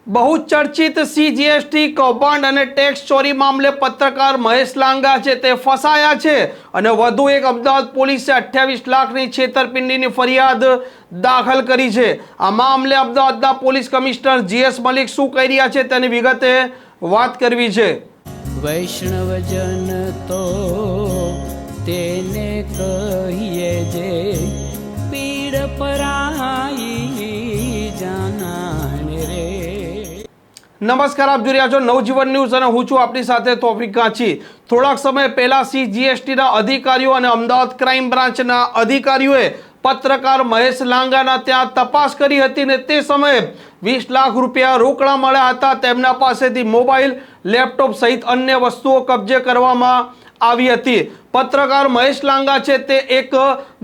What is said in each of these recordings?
बहुचर्चित सीजीएसटी કૌભાંડ અને ટેક્સ ચોરી મામલે પત્રકાર મહેશ લાંગા છે તે ફસાયા છે અને વધુ એક અમદાવાદ પોલીસે 28 લાખની છેતરપિંડીની ફરિયાદ દાખલ કરી છે। આ મામલે અમદાવાદના પોલીસ કમિશનર જીએસ મલિક શું કહી રહ્યા છે તેની વિગતે વાત કરવી છે। વૈષ્ણવજન તો તેને કહીએ જે પીડ પરાઈ જાનાને રે। નમસ્કાર, આપ જોઈ રહ્યા છો નવજીવન ન્યૂઝ અને હું છું આપની સાથે તોફિક કાંચી। થોડાક સમય પહેલા સીજીએસટીના અધિકારીઓ અને અમદાવાદ ક્રાઇમ બ્રાન્ચના અધિકારીઓએ પત્રકાર મહેશ લાંગાના ત્યાં તપાસ કરી હતી ને તે સમયે 20 લાખ રૂપિયા રોકડા મળ્યા હતા। તેમના પાસેથી મોબાઈલ, લેપટોપ સહિત અન્ય વસ્તુઓ કબજે કરવામાં આવી હતી। પત્રકાર મહેશ લાંગા છે તે એક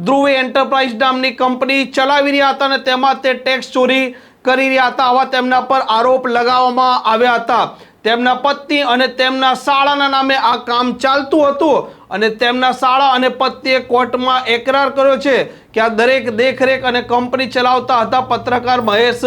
ધ્રુવી એન્ટરપ્રાઇઝ નામની કંપની ચલાવી રહ્યા હતા અને તેમાં તે ટેક્સ ચોરી કરી રહ્યા હતા। આવા તેમના પર આરોપ લગાવવામાં આવ્યા હતા। તેમના પત્ની અને તેમના શાળાના નામે આ કામ ચાલતું હતું અને તેમના શાળા અને પત્નીએ કોર્ટમાં એકરાર કર્યો છે કે આ દરેક દેખરેખ અને કંપની ચલાવતા હતા પત્રકાર મહેશ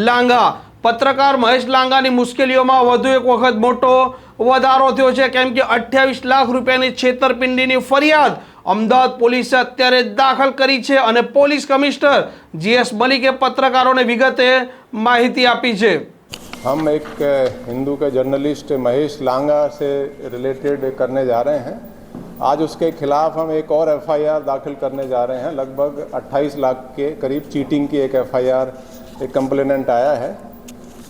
લાંગા। પત્રકાર મહેશ લાંગાની મુશ્કેલીઓમાં વધુ એક વખત મોટો વધારો થયો છે, કેમ કે 28 લાખ રૂપિયાની છેતરપિંડીની ફરિયાદ અમદાવાદ પોલીસે અત્યારે દાખલ કરી છે અને પોલીસ કમિશનર જીએસ મલિકે પત્રકારોને વિગતે માહિતી આપી છે। हम एक हिंदू के जर्नलिस्ट महेश लांगा से रिलेटेड करने जा रहे हैं। आज उसके खिलाफ हम एक और एफआईआर दाखिल करने जा रहे हैं। लगभग 28 लाख के करीब चीटिंग की एक एफआईआर, एक कंप्लेनेंट आया है।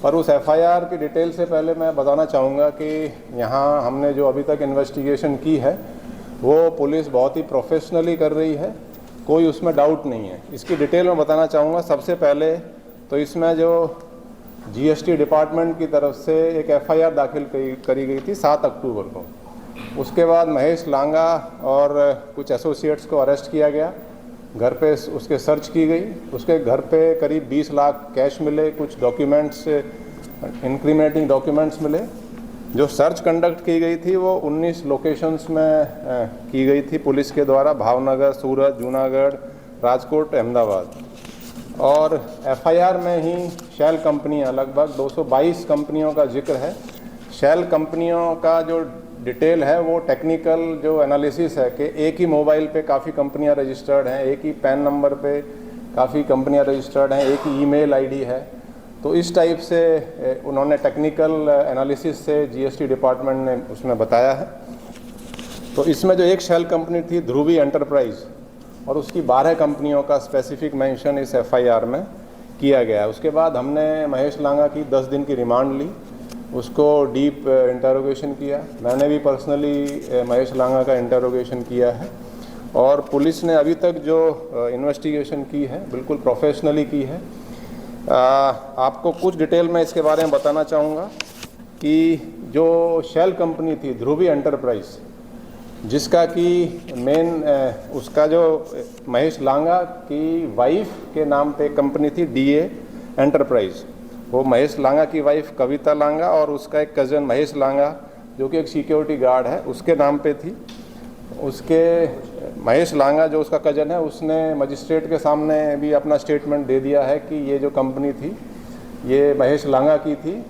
पर उस एफआईआर की डिटेल से पहले मैं बताना चाहूँगा कि यहाँ हमने जो अभी तक इन्वेस्टिगेशन की है वो पुलिस बहुत ही प्रोफेशनली कर रही है, कोई उसमें डाउट नहीं है। इसकी डिटेल में बताना चाहूँगा। सबसे पहले तो इसमें जो जीएसटी डिपार्टमेंट की तरफ से एक एफआईआर दाखिल करी गई थी 7 अक्टूबर को। उसके बाद महेश लांगा और कुछ एसोसिएट्स को अरेस्ट किया गया। घर पे उसके सर्च की गई। उसके घर पे करीब 20 लाख कैश मिले, कुछ डॉक्यूमेंट्स, इंक्रिमिनेटिंग डॉक्यूमेंट्स मिले। जो सर्च कंडक्ट की गई थी वो 19 लोकेशंस में की गई थी पुलिस के द्वारा, भावनगर, सूरत, जूनागढ़, राजकोट, अहमदाबाद। और एफआईआर में ही शेल कंपनियां, लगभग 222 कंपनियों का जिक्र है। शेल कंपनियों का जो डिटेल है वो टेक्निकल जो एनालिसिस है कि एक ही मोबाइल पे काफ़ी कंपनियां रजिस्टर्ड हैं, एक ही पैन नंबर पे काफ़ी कंपनियां रजिस्टर्ड हैं, एक ही ईमेल आईडी है। तो इस टाइप से उन्होंने टेक्निकल एनालिसिस से जीएसटी डिपार्टमेंट ने उसमें बताया है। तो इसमें जो एक शेल कंपनी थी ध्रुवी एंटरप्राइज, और उसकी 12 कंपनियों का स्पेसिफिक मेंशन इस एफआईआर में किया गया है। उसके बाद हमने महेश लांगा की 10 दिन की रिमांड ली, उसको डीप इंटरोगेशन किया। मैंने भी पर्सनली महेश लांगा का इंटरोगेशन किया है। और पुलिस ने अभी तक जो इन्वेस्टिगेशन की है बिल्कुल प्रोफेशनली की है। आपको कुछ डिटेल में इसके बारे में बताना चाहूँगा कि जो शेल कंपनी थी ध्रुवी एंटरप्राइज, जिसका कि मेन उसका जो महेश लांगा की वाइफ के नाम पे कंपनी थी डीए एंटरप्राइज, वो महेश लांगा की वाइफ कविता लांगा और उसका एक कज़न महेश लांगा जो कि एक सिक्योरिटी गार्ड है उसके नाम पे थी। उसके महेश लांगा जो उसका कज़न है उसने मजिस्ट्रेट के सामने भी अपना स्टेटमेंट दे दिया है कि ये जो कंपनी थी ये महेश लांगा की थी।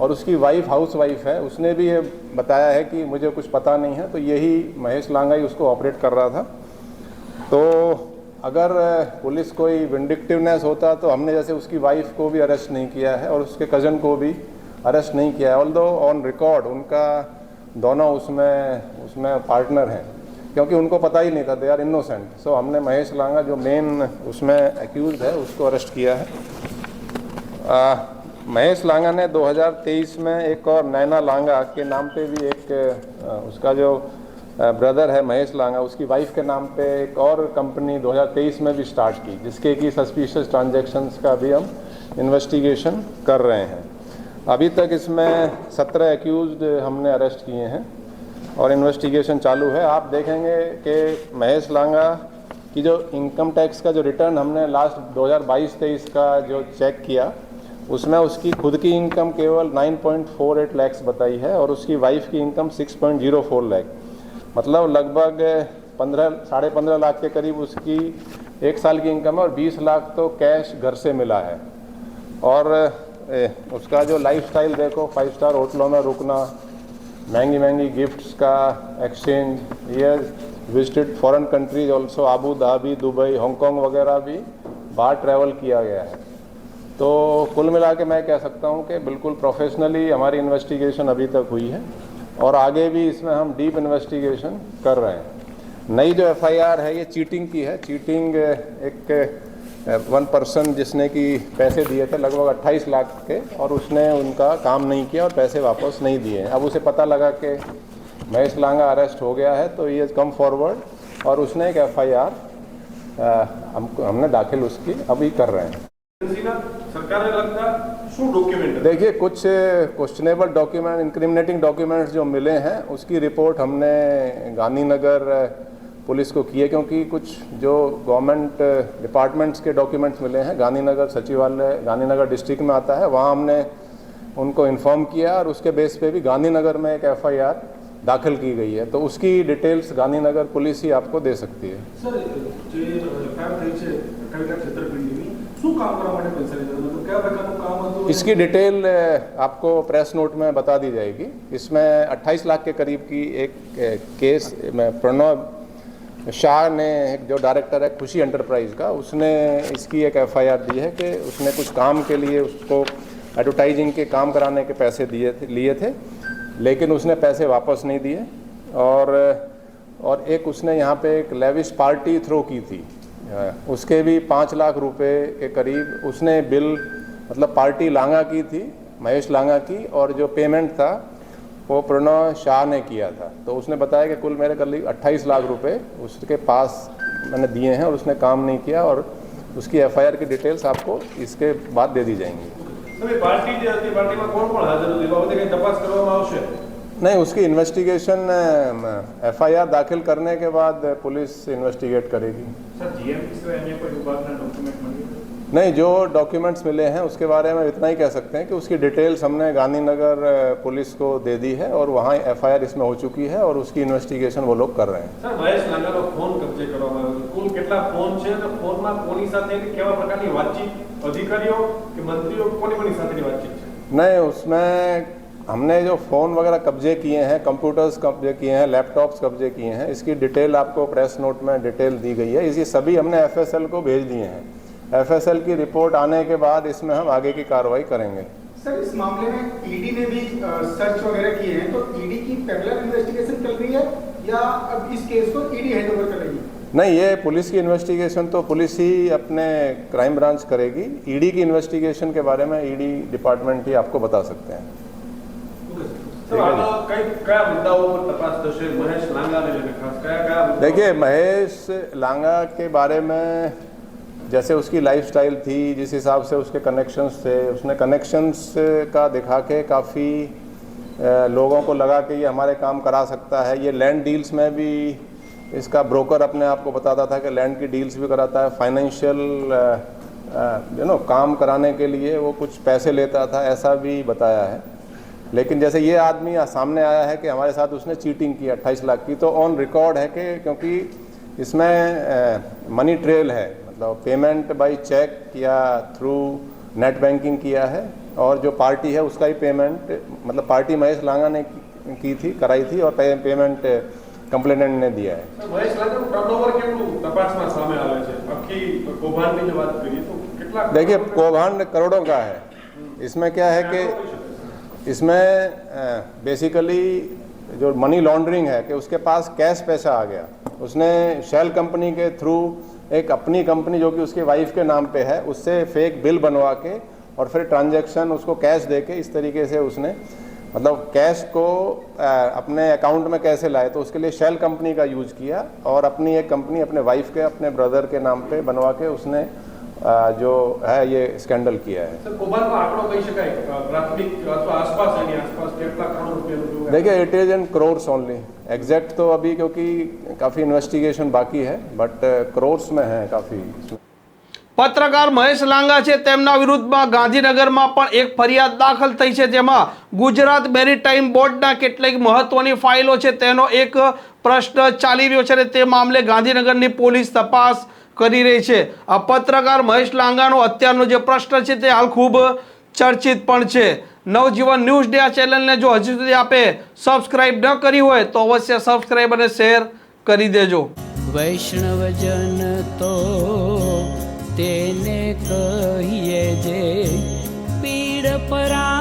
और उसकी वाइफ हाउस वाइफ है, उसने भी ये बताया है कि मुझे कुछ पता नहीं है, तो यही महेश लांगा ही उसको ऑपरेट कर रहा था। तो अगर पुलिस कोई विंडिक्टिवनेस होता तो हमने जैसे उसकी वाइफ को भी अरेस्ट नहीं किया है और उसके कज़न को भी अरेस्ट नहीं किया है। ऑल्दो ऑन रिकॉर्ड उनका दोनों उसमें पार्टनर हैं, क्योंकि उनको पता ही नहीं था, दे आर इनोसेंट। सो हमने महेश लांगा जो मेन उसमें एक्यूज है उसको अरेस्ट किया है। महेश लांगा ने 2023 में एक और नैना लांगा के नाम पे भी एक उसका जो ब्रदर है महेश लांगा, उसकी वाइफ के नाम पे एक और कंपनी 2023 में भी स्टार्ट की, जिसके की सस्पिशियस ट्रांजैक्शंस का भी हम इन्वेस्टिगेशन कर रहे हैं। अभी तक इसमें 17 एक्यूज्ड हमने अरेस्ट किए हैं और इन्वेस्टिगेशन चालू है। आप देखेंगे कि महेश लांगा की जो इनकम टैक्स का जो रिटर्न हमने लास्ट 2022-23 का जो चेक किया, उसमें उसकी खुद की इनकम केवल 9.48 लाख बताई है और उसकी वाइफ की इनकम 6.04 लाख, मतलब लगभग 15-15.5 लाख के करीब उसकी एक साल की इनकम है और 20 लाख तो कैश घर से मिला है। और उसका जो लाइफस्टाइल देखो, 5 स्टार होटलों में रुकना, महंगी महंगी गिफ्ट्स का एक्सचेंज, ये visited foreign countries also, Abu Dhabi, Dubai, Hong Kong वगैरह भी बाहर ट्रैवल किया गया है। तो कुल मिला के मैं कह सकता हूँ कि बिल्कुल प्रोफेशनली हमारी इन्वेस्टिगेशन अभी तक हुई है और आगे भी इसमें हम डीप इन्वेस्टिगेशन कर रहे हैं। नई जो एफआईआर है ये चीटिंग की है। चीटिंग एक वन पर्सन जिसने कि पैसे दिए थे लगभग 28 लाख के, और उसने उनका काम नहीं किया और पैसे वापस नहीं दिए। अब उसे पता लगा कि महेश लांगा अरेस्ट हो गया है, तो ये कम फॉरवर्ड और उसने एक एफआईआर हमने दाखिल उसकी अभी कर रहे हैं। देखिए, कुछ क्वेश्चनेबल डॉक्यूमेंट, इंक्रिमिनेटिंग डॉक्यूमेंट्स जो मिले हैं उसकी रिपोर्ट हमने गांधीनगर पुलिस को की है, क्योंकि कुछ जो गवर्नमेंट डिपार्टमेंट्स के डॉक्यूमेंट्स मिले हैं, गांधीनगर सचिवालय गांधीनगर डिस्ट्रिक्ट में आता है, वहाँ हमने उनको इन्फॉर्म किया और उसके बेस पे भी गांधीनगर में एक एफआईआर दाखिल की गई है। तो उसकी डिटेल्स गांधीनगर पुलिस ही आपको दे सकती है। सर, જે એફઆઈઆર થઈ છે 28 લાખ છેતરપિંડીની, શું કામ કરવા માટે પૈસા લીધા? मतलब કયા પ્રકારનું કામ હતું? इसकी डिटेल आपको प्रेस नोट में बता दी जाएगी। इसमें 28 लाख के करीब की एक केस में प्रणव शाह ने, जो डायरेक्टर है खुशी एंटरप्राइज का, उसने इसकी एक एफआईआर दी है कि उसने कुछ काम के लिए उसको एडवर्टाइजिंग के काम कराने के पैसे लिए थे, लेकिन उसने पैसे वापस नहीं दिए। और एक उसने यहाँ पे एक लेविश पार्टी थ्रो की थी, उसके भी 5 लाख रुपए के करीब उसने बिल, मतलब पार्टी लांगा की थी, महेश लांगा की, और जो पेमेंट था वो प्रणव शाह ने किया था। तो उसने बताया कि कुल मेरे करीब 28 लाख रुपए उसके पास मैंने दिए हैं और उसने काम नहीं किया, और उसकी एफआईआर की डिटेल्स आपको इसके बाद दे दी जाएंगी। नहीं, उसकी इन्वेस्टिगेशन एफआईआर दाखिल करने के बाद पुलिस इन्वेस्टिगेट करेगी। नहीं, जो डॉक्यूमेंट्स मिले हैं उसके बारे में इतना ही कह सकते हैं कि उसकी डिटेल्स हमने गांधीनगर पुलिस को दे दी है और वहाँ एफआईआर इसमें हो चुकी है और उसकी इन्वेस्टिगेशन वो लोग कर रहे हैं। सर, महेश लांगाનો ફોન કબજે કરવામાં આવ્યો, કુલ કેટલા ફોન છે અને ફોનમાં કોની સાથે કેવા પ્રકારની વાતચીત, અધિકારીઓ કે મંત્રીઓ કોની સાથેની વાતચીત છે? नहीं, उसमें हमने जो फ़ोन वगैरह कब्जे किए हैं, कंप्यूटर्स कब्जे किए हैं, लैपटॉप्स कब्जे किए हैं, इसकी डिटेल आपको प्रेस नोट में डिटेल दी गई है। इसी सभी हमने एफएसएल को भेज दिए हैं। एफएसएल की रिपोर्ट आने के बाद इसमें हम आगे की कार्रवाई करेंगे। सर, इस मामले में ईडी ने भी सर्च वगैरह किए हैं, तो ईडी की पैरेलल इन्वेस्टिगेशन चल रही है या अब इस केस को ईडी हैंडओवर करेगी? नहीं, ये पुलिस की इन्वेस्टिगेशन तो पुलिस ही अपने क्राइम ब्रांच करेगी। ईडी की इन्वेस्टिगेशन के बारे में ईडी डिपार्टमेंट ही आपको बता सकते हैं। देखिए, महेश लांगा के बारे में जैसे उसकी लाइफस्टाइल थी, जिस हिसाब से उसके कनेक्शंस थे, उसने कनेक्शंस का दिखा के काफ़ी लोगों को लगा कि ये हमारे काम करा सकता है। ये लैंड डील्स में भी इसका ब्रोकर अपने आप को बताता था कि लैंड की डील्स भी कराता है, फाइनेंशियल काम कराने के लिए वो कुछ पैसे लेता था, ऐसा भी बताया है। लेकिन जैसे ये आदमी सामने आया है कि हमारे साथ उसने चीटिंग की 28 लाख की, तो ऑन रिकॉर्ड है कि क्योंकि इसमें मनी ट्रेल है, मतलब पेमेंट बाय चेक या थ्रू नेट बैंकिंग किया है, और जो पार्टी है उसका ही पेमेंट, मतलब पार्टी महेश लांगा ने की थी, कराई थी, और पेमेंट कंप्लेनेंट ने दिया है। देखिए, कौभांड करोड़ों का है। इसमें क्या है कि इसमें बेसिकली जो मनी लॉन्ड्रिंग है कि उसके पास कैश पैसा आ गया, उसने शेल कंपनी के थ्रू एक अपनी कंपनी जो कि उसकी वाइफ के नाम पे है, उससे फेक बिल बनवा के और फिर ट्रांजैक्शन उसको कैश दे के, इस तरीके से उसने, मतलब कैश को अपने अकाउंट में कैसे लाए, तो उसके लिए शेल कंपनी का यूज किया और अपनी एक कंपनी अपने वाइफ के, अपने ब्रदर के नाम पे बनवा के उसने जो है ये स्कैंडल किया है। सर, कौभांडનો આંકડો કહી શકાય પ્રાથમિક અથવા આસપાસ એની આસપાસ કેટલા કરોડ રૂપિયાનું જો? देखिए, it is in crores only. Exact तो अभी क्योंकि काफ़ी इन्वेस्टिगेशन बाकी है, बट क्रोर्स में है काफ़ी। પત્રકાર મહેશ લાંગા છે તેમના વિરુદ્ધમાં ગાંધીનગરમાં પણ એક ફરિયાદ દાખલ થઈ છે, જેમાં ગુજરાત મેરીટાઈમ બોર્ડના કેટલીક મહત્વની ફાઇલો છે તેનો એક પ્રશ્ન ચાલી રહ્યો છે અને તે મામલે ગાંધીનગરની પોલીસ તપાસ કરી રહી છે। આ પત્રકાર મહેશ લાંગાનો અત્યારનો જે પ્રશ્ન છે તે હાલ ખૂબ ચર્ચિત પણ છે. નવજીવન ન્યૂઝ ડે આ ચેનલને જો હજી સુધી આપે સબસ્ક્રાઇબ ન કરી હોય તો અવશ્ય સબસ્ક્રાઇબ અને શેર કરી દેજો. વૈષ્ણવજન તો તેને કહીએ જે પીડ પરા